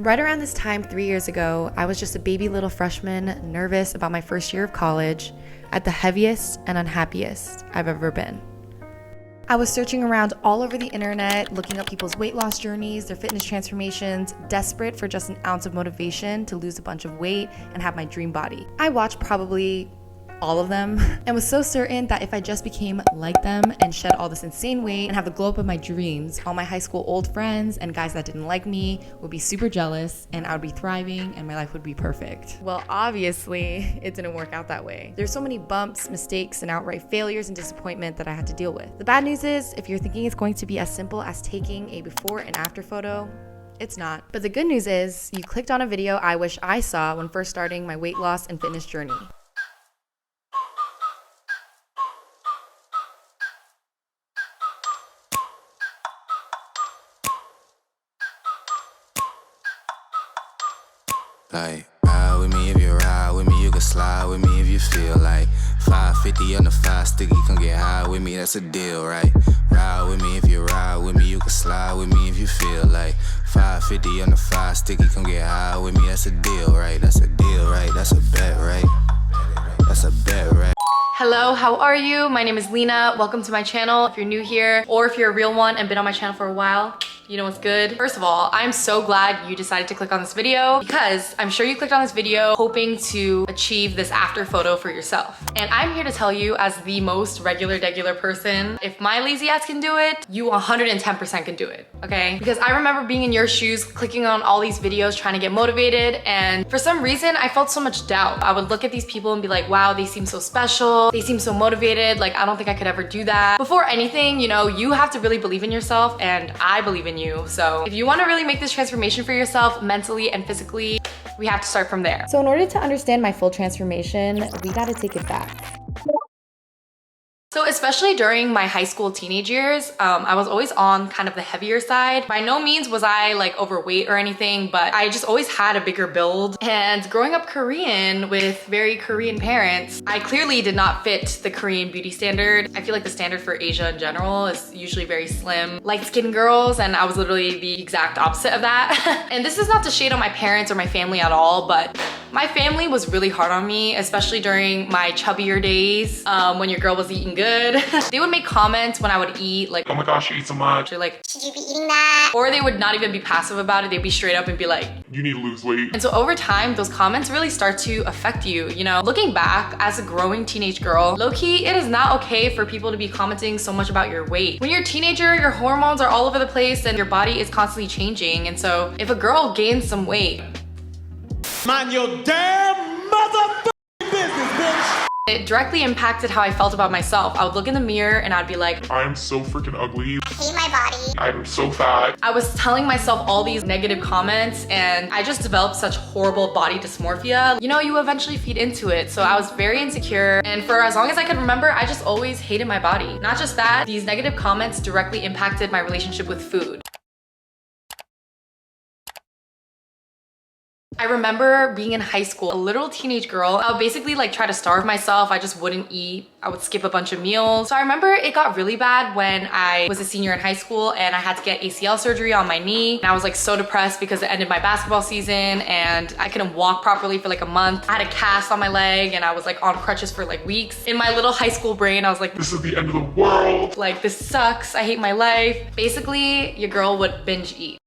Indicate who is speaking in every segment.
Speaker 1: Right around this time 3 years ago, I was just a baby little freshman, nervous about my first year of college, at the heaviest and unhappiest I've ever been. I was searching around all over the internet, looking up people's weight loss journeys, their fitness transformations, desperate for just an ounce of motivation to lose a bunch of weight and have my dream body. I watched probably all of them and was so certain that if I just became like them and shed all this insane weight and have the glow up of my dreams, all my high school old friends and guys that didn't like me would be super jealous and I would be thriving and my life would be perfect. Well, obviously it didn't work out that way. There's so many bumps, mistakes, and outright failures and disappointment that I had to deal with. The bad news is, if you're thinking it's going to be as simple as taking a before and after photo, it's not. But the good news is, you clicked on a video I wish I saw when first starting my weight loss and fitness journey.
Speaker 2: Like, ride with me if you ride with me, you can slide with me if you feel like 550 on the 5 sticky, come get high with me, that's a deal, right? Ride with me if you ride with me, you can slide with me if you feel like 550 on the 5 sticky, come get high with me, that's a deal, right? That's a deal, right? That's a bet, right? That's a bet, right?
Speaker 1: Hello, how are you? My name is Lena. Welcome to my channel. If you're new here or if you're a real one and been on my channel for a while, you know what's good. First of all, I'm so glad you decided to click on this video because I'm sure you clicked on this video hoping to achieve this after photo for yourself. And I'm here to tell you, as the most regular person, if my lazy ass can do it, you 110% can do it, okay? Because I remember being in your shoes, clicking on all these videos, trying to get motivated, and for some reason, I felt so much doubt. I would look at these people and be like, wow, they seem so special, they seem so motivated, like I don't think I could ever do that. Before anything, you know, you have to really believe in yourself, and I believe in you. So if you want to really make this transformation for yourself mentally and physically, we have to start from there. So in order to understand my full transformation, we got to take it back. So especially during my high school teenage years, I was always on kind of the heavier side. By no means was I like overweight or anything, but I just always had a bigger build. And growing up Korean with very Korean parents, I clearly did not fit the Korean beauty standard. I feel like the standard for Asia in general is usually very slim, light-skinned girls, and I was literally the exact opposite of that. And this is not to shade on my parents or my family at all, but my family was really hard on me, especially during my chubbier days, when your girl was eating good. They would make comments when I would eat, like, oh my gosh, you eat so much, or like, should you be eating that? Or they would not even be passive about it. They'd be straight up and be like, you need to lose weight. And so over time, those comments really start to affect you, you know? Looking back, as a growing teenage girl, low-key, it is not okay for people to be commenting so much about your weight. When you're a teenager, your hormones are all over the place and your body is constantly changing. And so if a girl gains some weight,
Speaker 3: mind your damn motherfucking business, bitch.
Speaker 1: It directly impacted how I felt about myself. I would look in the mirror and I'd be like,
Speaker 4: I'm so freaking ugly.
Speaker 5: I hate my body.
Speaker 4: I'm so fat.
Speaker 1: I was telling myself all these negative comments and I just developed such horrible body dysmorphia. You know, you eventually feed into it. So I was very insecure, and for as long as I could remember, I just always hated my body. Not just that, these negative comments directly impacted my relationship with food. I remember being in high school, a literal teenage girl. I would basically like try to starve myself. I just wouldn't eat. I would skip a bunch of meals. So I remember it got really bad when I was a senior in high school and I had to get ACL surgery on my knee. And I was like so depressed because it ended my basketball season and I couldn't walk properly for like a month. I had a cast on my leg and I was like on crutches for like weeks. In my little high school brain, I was like,
Speaker 4: this is the end of the world.
Speaker 1: Like, this sucks. I hate my life. Basically, your girl would binge eat.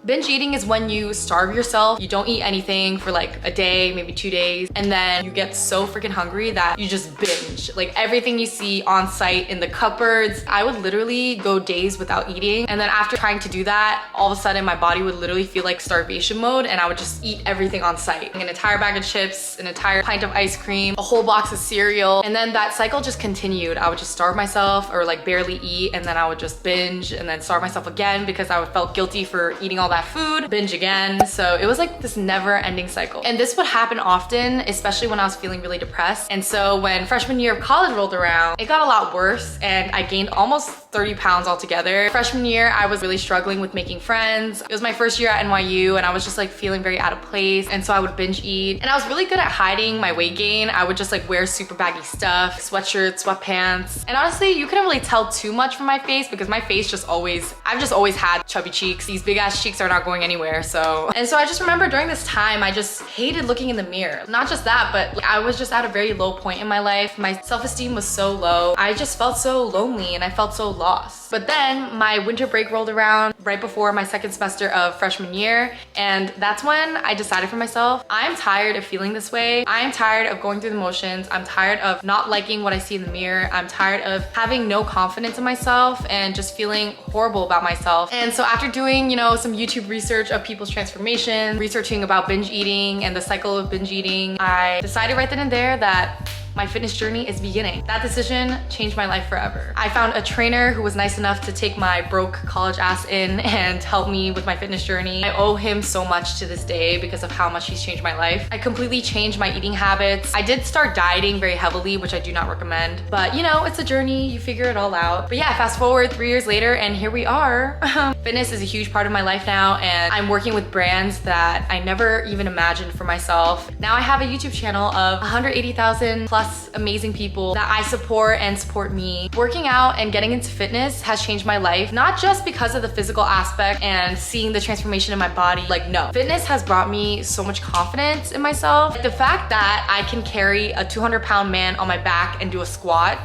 Speaker 1: Binge eating is when you starve yourself, you don't eat anything for like a day, maybe 2 days, and then you get so freaking hungry that you just binge. Like everything you see on site in the cupboards. I would literally go days without eating, and then after trying to do that, all of a sudden my body would literally feel like starvation mode and I would just eat everything on site. An entire bag of chips, an entire pint of ice cream, a whole box of cereal, and then that cycle just continued. I would just starve myself or like barely eat, and then I would just binge and then starve myself again because I felt guilty for eating all that food, binge again. So it was like this never ending cycle. And this would happen often, especially when I was feeling really depressed. And so when freshman year of college rolled around, it got a lot worse and I gained almost 30 pounds altogether. Freshman year, I was really struggling with making friends. It was my first year at NYU and I was just like feeling very out of place. And so I would binge eat. And I was really good at hiding my weight gain. I would just like wear super baggy stuff, sweatshirts, sweatpants. And honestly, you couldn't really tell too much from my face because my face just always, I've just always had chubby cheeks. These big ass cheeks are not going anywhere. So I just remember during this time, I just hated looking in the mirror. Not just that, but like, I was just at a very low point in my life. My self-esteem was so low. I just felt so lonely and I felt so lost. But then my winter break rolled around right before my second semester of freshman year. And that's when I decided for myself, I'm tired of feeling this way. I'm tired of going through the motions. I'm tired of not liking what I see in the mirror. I'm tired of having no confidence in myself and just feeling horrible about myself. And so after doing, you know, some YouTube research of people's transformation, researching about binge eating and the cycle of binge eating, I decided right then and there that my fitness journey is beginning. That decision changed my life forever. I found a trainer who was nice enough to take my broke college ass in and help me with my fitness journey. I owe him so much to this day because of how much he's changed my life. I completely changed my eating habits. I did start dieting very heavily, which I do not recommend. But you know, it's a journey, you figure it all out. But yeah, fast forward 3 years later and here we are. Fitness is a huge part of my life now and I'm working with brands that I never even imagined for myself. Now I have a YouTube channel of 180,000 plus amazing people that I support and support me. Working out and getting into fitness has changed my life, not just because of the physical aspect and seeing the transformation in my body. Like, no. Fitness has brought me so much confidence in myself. The fact that I can carry a 200-pound man on my back and do a squat,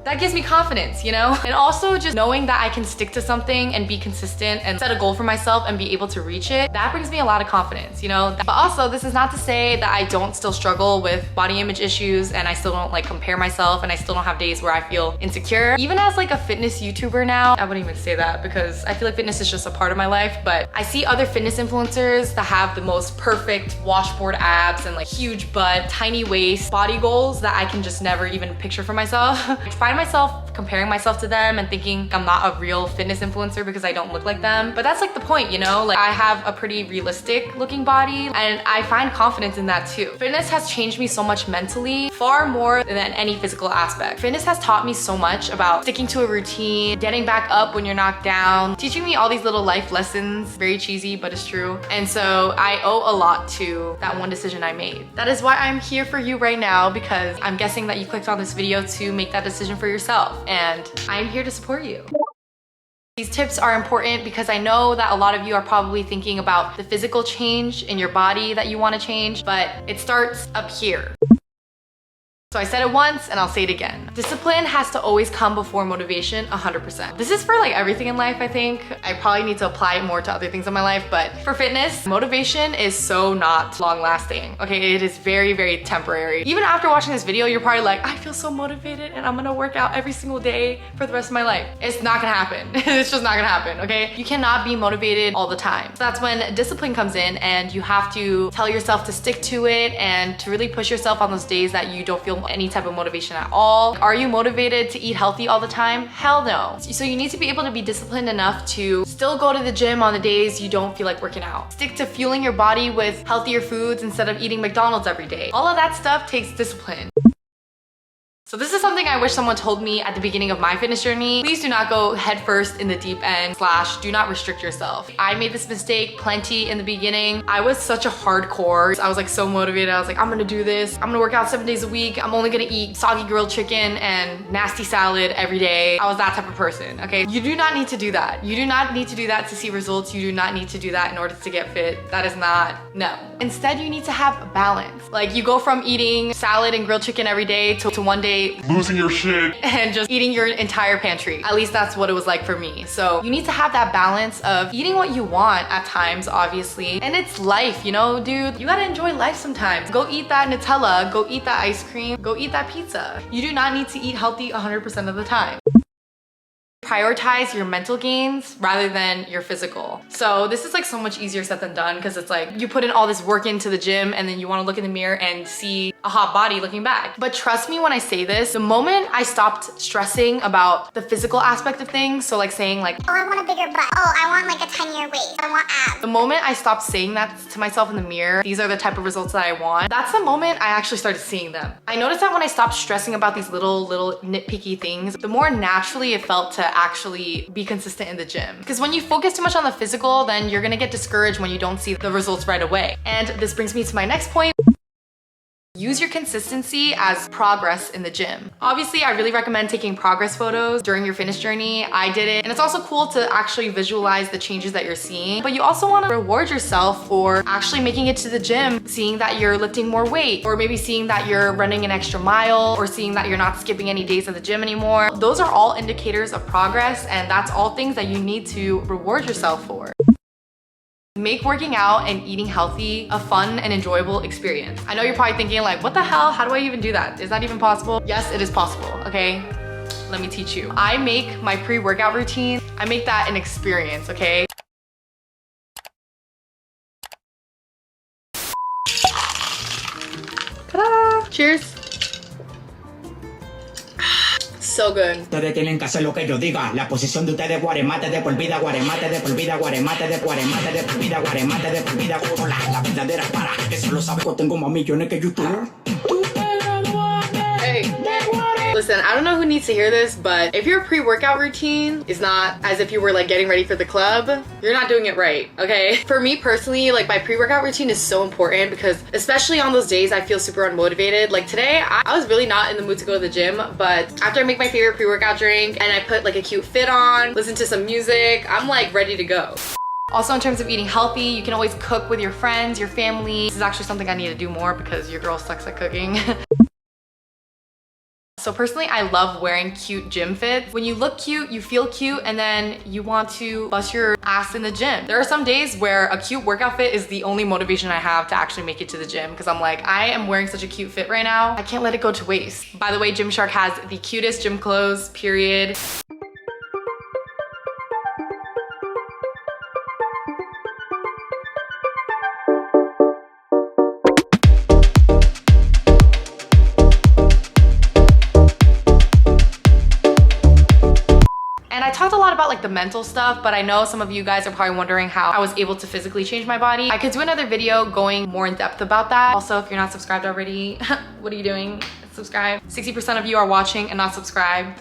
Speaker 1: that gives me confidence, you know? And also just knowing that I can stick to something and be consistent and set a goal for myself and be able to reach it, that brings me a lot of confidence, you know? But also, this is not to say that I don't still struggle with body image issues and I still don't like compare myself and I still don't have days where I feel insecure. Even as like a fitness YouTuber now, I wouldn't even say that because I feel like fitness is just a part of my life, but I see other fitness influencers that have the most perfect washboard abs and like huge butt, tiny waist, body goals that I can just never even picture for myself. I find myself comparing myself to them and thinking I'm not a real fitness influencer because I don't look like them. But that's like the point, you know? Like I have a pretty realistic looking body and I find confidence in that too. Fitness has changed me so much mentally, far more than any physical aspect. Fitness has taught me so much about sticking to a routine, getting back up when you're knocked down, teaching me all these little life lessons. Very cheesy, but it's true. And so I owe a lot to that one decision I made. That is why I'm here for you right now because I'm guessing that you clicked on this video to make that decision for yourself and I'm here to support you. These tips are important because I know that a lot of you are probably thinking about the physical change in your body that you want to change, but it starts up here. So I said it once and I'll say it again. Discipline has to always come before motivation, 100%. This is for like everything in life, I think. I probably need to apply it more to other things in my life, but for fitness, motivation is so not long lasting. Okay, it is very, very temporary. Even after watching this video, you're probably like, I feel so motivated and I'm gonna work out every single day for the rest of my life. It's not gonna happen. It's just not gonna happen, okay? You cannot be motivated all the time. So that's when discipline comes in and you have to tell yourself to stick to it and to really push yourself on those days that you don't feel any type of motivation at all. Are you motivated to eat healthy all the time? Hell no. So you need to be able to be disciplined enough to still go to the gym on the days you don't feel like working out. Stick to fueling your body with healthier foods instead of eating McDonald's every day. All of that stuff takes discipline. So this is something I wish someone told me at the beginning of my fitness journey. Please do not go headfirst in the deep end / do not restrict yourself. I made this mistake plenty in the beginning. I was such a hardcore. I was like so motivated. I was like, I'm gonna do this. I'm gonna work out 7 days a week. I'm only gonna eat soggy grilled chicken and nasty salad every day. I was that type of person, okay? You do not need to do that. You do not need to do that to see results. You do not need to do that in order to get fit. That is not, no. Instead, you need to have a balance. Like you go from eating salad and grilled chicken every day to one day
Speaker 4: losing your shit
Speaker 1: and just eating your entire pantry. At least that's what it was like for me. So you need to have that balance of eating what you want at times, obviously. And it's life, you know, dude. You gotta enjoy life sometimes. Go eat that Nutella, go eat that ice cream, go eat that pizza. You do not need to eat healthy 100% of the time. Prioritize your mental gains rather than your physical. So this is like so much easier said than done because it's like you put in all this work into the gym and then you want to look in the mirror and see a hot body looking back. But trust me when I say this, the moment I stopped stressing about the physical aspect of things, so like saying like,
Speaker 5: oh, I want a bigger butt. Oh, I want like a tinier waist. I want abs.
Speaker 1: The moment I stopped saying that to myself in the mirror, these are the type of results that I want, that's the moment I actually started seeing them. I noticed that when I stopped stressing about these little nitpicky things, the more naturally it felt to actually be consistent in the gym. Because when you focus too much on the physical, then you're gonna get discouraged when you don't see the results right away. And this brings me to my next point. Use your consistency as progress in the gym. Obviously, I really recommend taking progress photos during your fitness journey. I did it, and it's also cool to actually visualize the changes that you're seeing. But you also want to reward yourself for actually making it to the gym, seeing that you're lifting more weight, or maybe seeing that you're running an extra mile, or seeing that you're not skipping any days at the gym anymore. Those are all indicators of progress, and that's all things that you need to reward yourself for. Make working out and eating healthy a fun and enjoyable experience. I know you're probably thinking like, what the hell? How do I even do that? Is that even possible? Yes, it is possible, okay? Let me teach you. I make my pre-workout routine, I make that an experience, okay? Ta-da! Cheers. So good.
Speaker 6: Ustedes tienen que hacer lo que yo diga. La posición de ustedes, guaremate de por vida, guaremate de por vida, guaremate de por vida, guaremate de por vida. La verdadera para, eso lo sabe. Tengo más millones que YouTube.
Speaker 1: Hey. Listen, I don't know who needs to hear this, but if your pre-workout routine is not as if you were like getting ready for the club, you're not doing it right, okay? For me personally, like my pre-workout routine is so important because especially on those days I feel super unmotivated. Like today, I was really not in the mood to go to the gym, but after I make my favorite pre-workout drink and I put like a cute fit on, listen to some music, I'm like ready to go. Also, in terms of eating healthy, you can always cook with your friends, your family. This is actually something I need to do more because your girl sucks at cooking. So personally, I love wearing cute gym fits. When you look cute, you feel cute, and then you want to bust your ass in the gym. There are some days where a cute workout fit is the only motivation I have to actually make it to the gym because I'm like, I am wearing such a cute fit right now. I can't let it go to waste. By the way, Gymshark has the cutest gym clothes, period. And I talked a lot about like the mental stuff, but I know some of you guys are probably wondering how I was able to physically change my body. I could do another video going more in depth about that. Also, if you're not subscribed already, what are you doing? Subscribe. 60% of you are watching and not subscribed.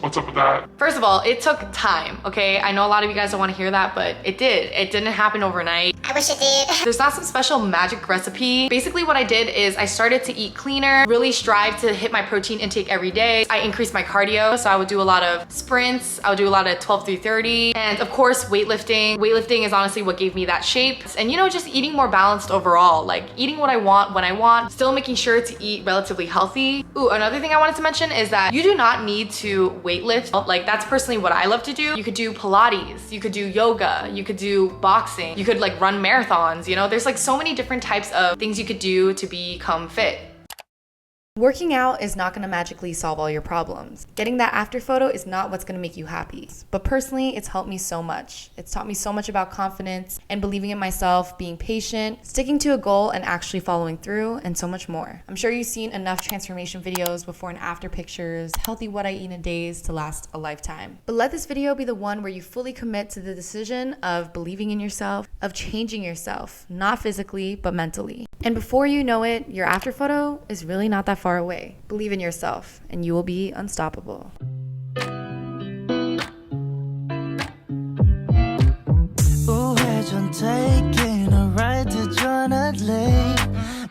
Speaker 4: What's up with that?
Speaker 1: First of all, it took time, okay? I know a lot of you guys don't want to hear that, but it did. It didn't happen overnight.
Speaker 5: I wish it did.
Speaker 1: There's not some special magic recipe. Basically what I did is I started to eat cleaner, really strive to hit my protein intake every day. I increased my cardio, so I would do a lot of sprints. I would do a lot of 12 through 30. And of course, weightlifting. Weightlifting is honestly what gave me that shape. And you know, just eating more balanced overall. Like eating what I want, when I want, still making sure to eat relatively healthy. Ooh, another thing I wanted to mention is that you do not need to weightlift. Like that's personally what I love to do. You could do Pilates, you could do yoga, you could do boxing, you could like run marathons, you know? There's like so many different types of things you could do to become fit. Working out is not gonna magically solve all your problems. Getting that after photo is not what's gonna make you happy. But personally, it's helped me so much. It's taught me so much about confidence and believing in myself, being patient, sticking to a goal and actually following through, and so much more. I'm sure you've seen enough transformation videos, before and after pictures, healthy what I eat in days to last a lifetime. But let this video be the one where you fully commit to the decision of believing in yourself, of changing yourself, not physically, but mentally. And before you know it, your after photo is really not that far away. Believe in yourself and you will be unstoppable.
Speaker 7: 우회전 taking a ride to Jonathan Lake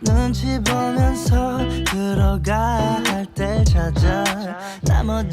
Speaker 7: 눈치 보면서 들어가 할 때 찾아 나머지